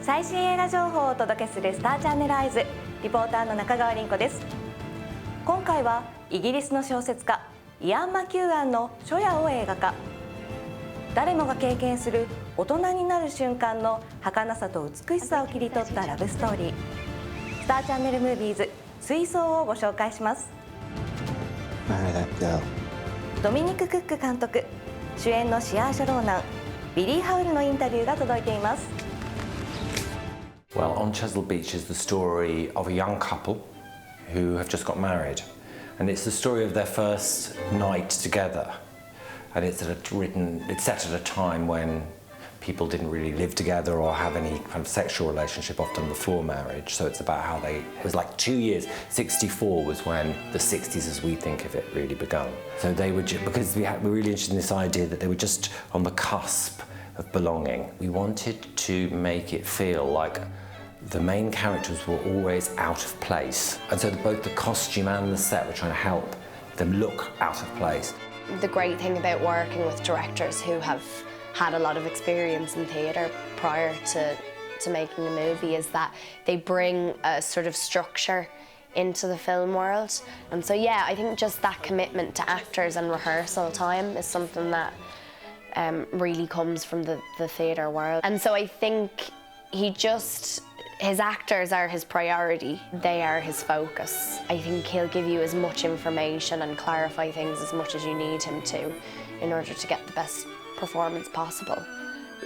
最新映画情報をお届けするスターチャンネルアイズ、リポーターの中川凛子です。今回はイギリスの小説家イアン・マキューアンの初夜を映画化。誰もが経験する大人になる瞬間の儚さと美しさを切り取ったラブストーリー。スターチャンネルムービーズ水槽をご紹介します。ドミニク・クック監督、主演のシアーシャ・ローナン、ビリー・ハウルのインタビューが届いています。Well, On Chesil Beach is the story of a young couple who have just got married, and it's the story of their first night together. And it's set at a time when people didn't really live together or have any kind of sexual relationship, often before marriage. So it's about how it was like 2 years. 64 was when the 60s, as we think of it, really begun. So they were because we're really interested in this idea that they were just on the cusp of belonging. We wanted to make it feel like the main characters were always out of place, and so both the costume and the set were trying to help them look out of place. The great thing about working with directors who have had a lot of experience in theatre prior to making a movie is that they bring a sort of structure into the film world. And so yeah, I think just that commitment to actors and rehearsal time is something that really comes from the theatre world. And so I think his actors are his priority, they are his focus. I think he'll give you as much information and clarify things as much as you need him to in order to get the best performance possible.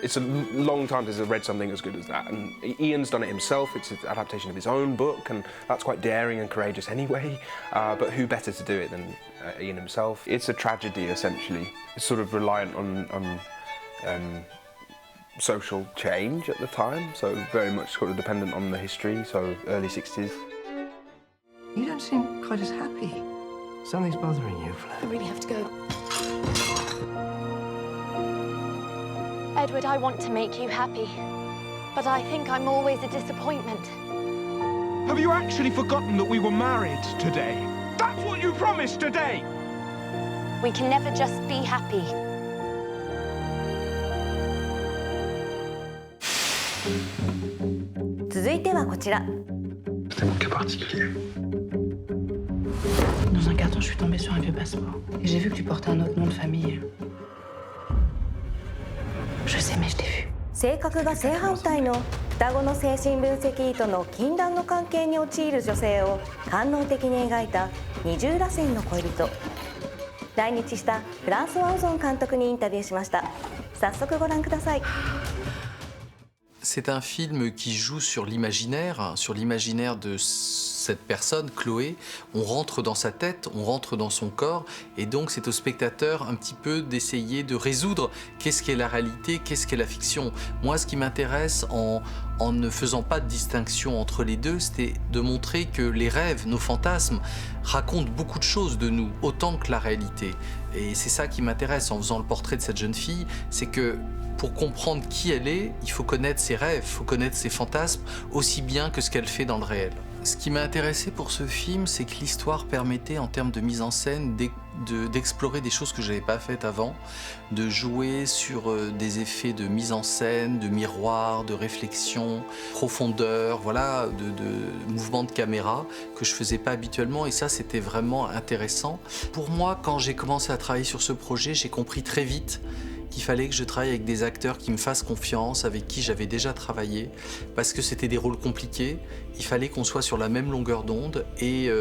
It's a long time since I've read something as good as that, and Ian's done it himself. It's an adaptation of his own book, and that's quite daring and courageous anyway, but who better to do it than Ian himself? It's a tragedy, essentially. It's sort of reliant on social change at the time, so very much sort of dependent on the history, so early 60s. You don't seem quite as happy. Something's bothering you, Flo. I really have to go. Edward, I want to make you happy, but I think I'm always a disappointment. Have you actually forgotten that we were married today? That's what you promised today! We can never just be happy. C'est mon cas particulier. Dans un carton, je suis tombée sur un vieux passeport. Et j'ai vu que tu portais un autre nom de famille. Je sais, mais je t'ai vu. 性格が正反対の双子の精神分析医との禁断の関係に陥る女性を官能的に描いた二重らせんの恋人。来日したフランソワ・オゾン監督にインタビューしました。早速ご覧ください。C'est un film qui joue sur l'imaginaire de cette personne, Chloé. On rentre dans sa tête, on rentre dans son corps, et donc c'est au spectateur un petit peu d'essayer de résoudre qu'est-ce qu'est la réalité, qu'est-ce qu'est la fiction. Moi, ce qui m'intéresse en ne faisant pas de distinction entre les deux, c'était de montrer que les rêves, nos fantasmes, racontent beaucoup de choses de nous, autant que la réalité. Et c'est ça qui m'intéresse en faisant le portrait de cette jeune fille, c'est que pour comprendre qui elle est, il faut connaître ses rêves, il faut connaître ses fantasmes aussi bien que ce qu'elle fait dans le réel. Ce qui m'a intéressé pour ce film, c'est que l'histoire permettait, en termes de mise en scène, d'explorer des choses que je n'avais pas faites avant, de jouer sur des effets de mise en scène, de miroir, de réflexion, profondeur, voilà, de mouvement de caméra que je ne faisais pas habituellement, et ça c'était vraiment intéressant. Pour moi, quand j'ai commencé à travailler sur ce projet, j'ai compris très vite qu'il fallait que je travaille avec des acteurs qui me fassent confiance, avec qui j'avais déjà travaillé, parce que c'était des rôles compliqués, il fallait qu'on soit sur la même longueur d'onde, et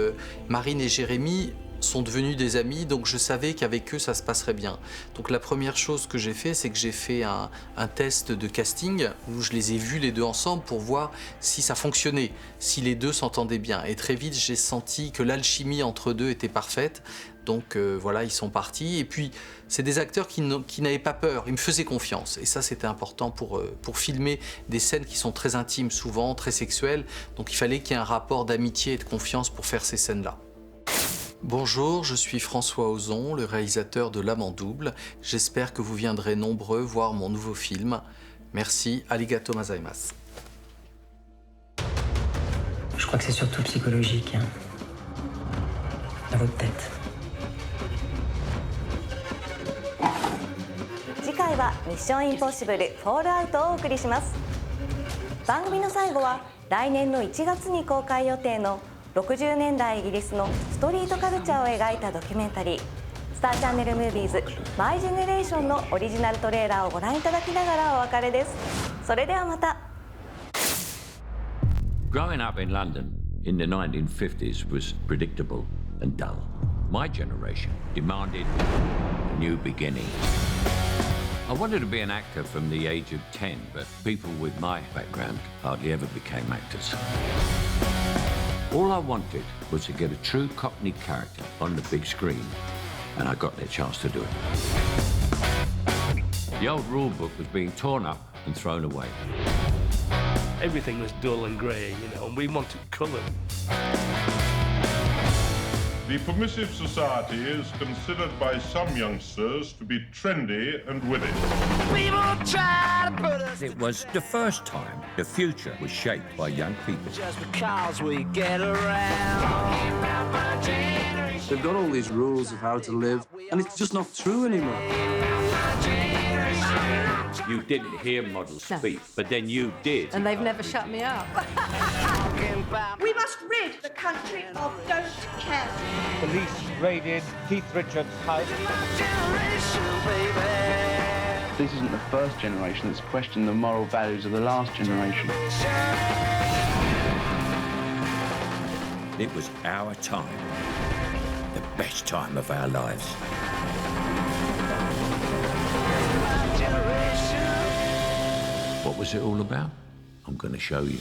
Marine et Jérémy sont devenus des amis, donc je savais qu'avec eux ça se passerait bien. Donc la première chose que j'ai fait, c'est que j'ai fait un test de casting, où je les ai vus les deux ensemble pour voir si ça fonctionnait, si les deux s'entendaient bien, et très vite j'ai senti que l'alchimie entre deux était parfaite. Donc voilà, ils sont partis. Et puis, c'est des acteurs qui n'avaient pas peur, ils me faisaient confiance. Et ça, c'était important pour filmer des scènes qui sont très intimes, souvent très sexuelles. Donc il fallait qu'il y ait un rapport d'amitié et de confiance pour faire ces scènes-là. Bonjour, je suis François Ozon, le réalisateur de L'âme en double. J'espère que vous viendrez nombreux voir mon nouveau film. Merci, arigato gozaimasu. Je crois que c'est surtout psychologique, hein. Dans votre tête. 次回はミッションインポッシブルフォールアウトをお送りします。番組の最後は来年の1月に公開予定の60年代イギリスのストリートカルチャーを描いたドキュメンタリースターチャンネルムービーズマイジェネレーションのオリジナルトレーラーをご覧いただきながらお別れです。それではまた。 Growing up in London in the 1950s was predictable and dull. My generation demanded a new beginning. I wanted to be an actor from the age of 10, but people with my background hardly ever became actors. All I wanted was to get a true Cockney character on the big screen, and I got the chance to do it. The old rule book was being torn up and thrown away. Everything was dull and grey, and we wanted colour. The permissive society is considered by some youngsters to be trendy and witty. It was the first time the future was shaped by young people. Just because we get around. They've got all these rules of how to live, and it's just not true anymore. You didn't hear models speak, but then you did. And they've never shut me up. We must rid the country of don't care. Police raided Keith Richards' house. This isn't the first generation that's questioned the moral values of the last generation. It was our time, the best time of our lives. What was it all about? I'm going to show you.